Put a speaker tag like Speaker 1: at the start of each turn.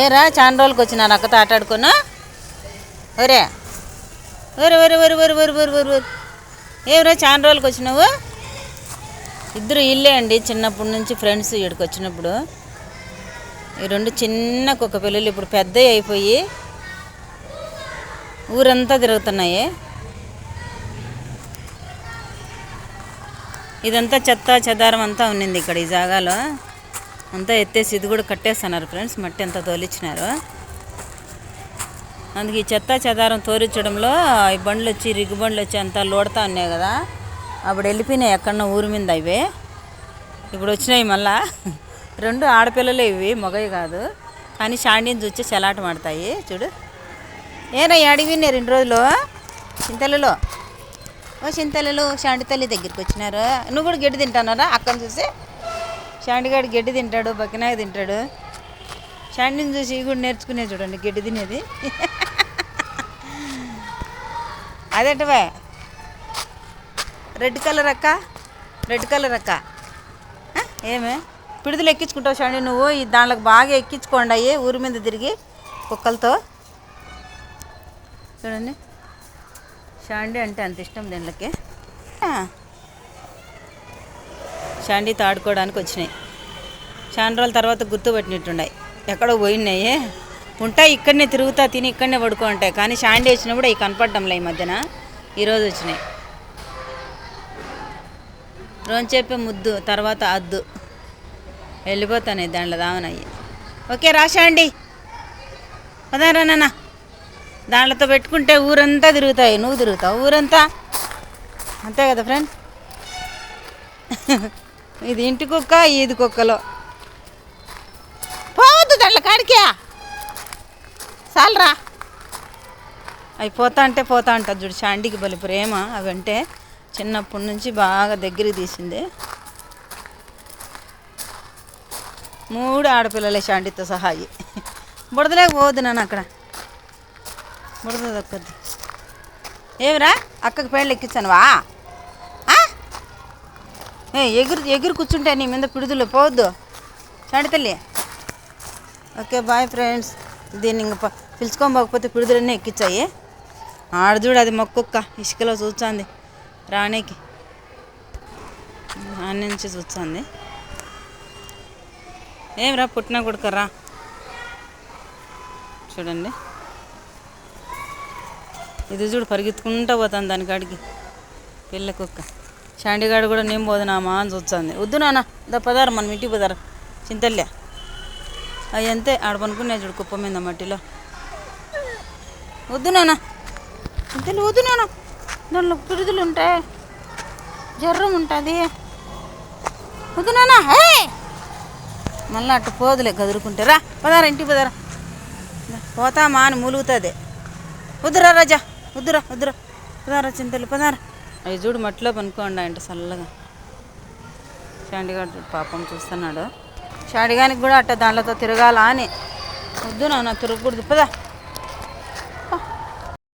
Speaker 1: ఏరా చాలా రోజులకి వచ్చినారు అక్కతో ఆటాడుకున్నా. ఒరే ఒరే ఒరే ఒరే ఒరే ఒరే ఒరే ఒరే ఒరే ఏమరా చాలా రోజులకి వచ్చినావు. ఇద్దరు ఇల్లే అండి, చిన్నప్పటి నుంచి ఫ్రెండ్స్ ఇక్కడికి వచ్చినప్పుడు. ఈ రెండు చిన్న కుక్క పిల్లలు ఇప్పుడు పెద్దవి అయిపోయి ఊరంతా తిరుగుతున్నాయి. ఇదంతా చెత్త చెదారం అంతా ఉన్నింది ఇక్కడ ఈ జాగాలో. అంతా ఎత్తేసి ఇది కూడా కట్టేస్తున్నారు ఫ్రెండ్స్, మట్టి అంతా తోలిచ్చినారు. అందుకే ఈ చెత్త చెదారం తోలించడంలో ఈ బండ్లు వచ్చి రిగ్గు బండ్లు వచ్చి అంతా లోడతా ఉన్నాయి కదా, అప్పుడు వెళ్ళిపోయినాయి ఎక్కడన్నా ఊరి మీద. ఇవే ఇప్పుడు వచ్చినాయి మళ్ళా. రెండు ఆడపిల్లలే ఇవి, మగవి కాదు. కానీ షాండీని చూసి చెలాట మాడతాయి చూడు. ఏనా అడిగినారు 2 రోజులు చింతలలో. ఓ చింతలలో షాండి తల్లి దగ్గరికి వచ్చినారు. నువ్వు కూడా గడ్డి తింటానారా అక్కని చూసి? షాండిగాడు గడ్డి తింటాడు, బకినాయ తింటాడు. షాండిని చూసి ఇవి కూడా నేర్చుకునే చూడండి గడ్డి తినేది. అదేంటవే రెడ్ కలర్ అక్క, రెడ్ కలర్ అక్క. ఏమే పిడుదలు ఎక్కించుకుంటావు షాండి నువ్వు? ఈ దాంట్లోకి బాగా ఎక్కించుకోండి అయ్యి ఊరి మీద తిరిగి కుక్కలతో. చూడండి షాండీ అంటే అంత ఇష్టం దీంట్లోకి. షాండీతో ఆడుకోవడానికి వచ్చినాయి. చాలా రోజుల తర్వాత గుర్తుపట్టినట్టున్నాయి. ఎక్కడో పోయినాయి ఉంటాయి, ఇక్కడనే తిరుగుతా తిని ఇక్కడనే పడుకో ఉంటాయి. కానీ షాండీ వచ్చినప్పుడు అవి కనపడడంలే ఈ మధ్యన. ఈరోజు వచ్చినాయి. రోజు ముద్దు తర్వాత అద్దు వెళ్ళిపోతాను దాంట్లో దావనయ్యి. ఓకే రాషా అండి పదారా నాన్న. దాంట్లతో పెట్టుకుంటే ఊరంతా తిరుగుతాయి. నువ్వు తిరుగుతావు ఊరంతా, అంతే కదా ఫ్రెండ్. ఇది ఇంటి కుక్క, ఈది కుక్కలో పోవద్దు దాంట్లో కాడికే చాలరా. అవి పోతా ఉంటుంది చూడు. షాండీకి బలి ప్రేమ అవంటే, చిన్నప్పటి నుంచి బాగా దగ్గరికి తీసింది. 3 ఆడపిల్లలే షాండీతో సహా. బుడదలేక పోవద్దు నాన్న, అక్కడ బుడద దక్కద్దు. ఏమిరా అక్కకి పేళ్ళు ఎక్కించానువా? ఎగురు కూర్చుంటే నీ మీద పిడుదలు పోవద్దు షాండి తల్లి. Okay bye friends. దీన్ని ఇంక పిలుచుకోకపోతే పిడుదలన్నీ ఎక్కించాయి. ఆడచూడు అది మొక్కుక్క ఇసుకలో చూస్తుంది రాణికి, ఆడ నుంచి చూస్తుంది. ఏమిరా పుట్టినా కొడుకరా చూడండి. ఇది చూడు పరిగెత్తుకుంటూ పోతాను దాని కాడికి పిల్ల కుక్క. షాండిగాడు కూడా నేను పోదునామా అని చూస్తుంది. వద్దు నాన్న దా పదారు మనం ఇంటికి పోదారు చింతల్లే. అవి అంతే ఆడ పనుకున్నాయి చూడు కుప్ప మీద మట్టిలో. వద్దు నాన్న చింతలు వద్దు నాన్న, దాంట్లో పిడుదలు ఉంటాయి, జ్వరం ఉంటుంది. వద్దు నాన్న. మళ్ళీ అట్టు పోదులే గదురుకుంటే. రా పదారా ఇంటికి పదారా. పోతామా అని మూలుగుతుంది. వద్దురా రాజా వద్దురా వద్దురా పదారా చింతలు పదారా. అవి చూడు మట్టిలో పనుకోండి అంటే చల్లగా. షాండిగాడు చూడు పాపం చూస్తున్నాడు. షాండిగానికి కూడా అట్ట దాంట్లతో తిరగాల అని. వద్దు నాన్న తిరగకూడదు పదా.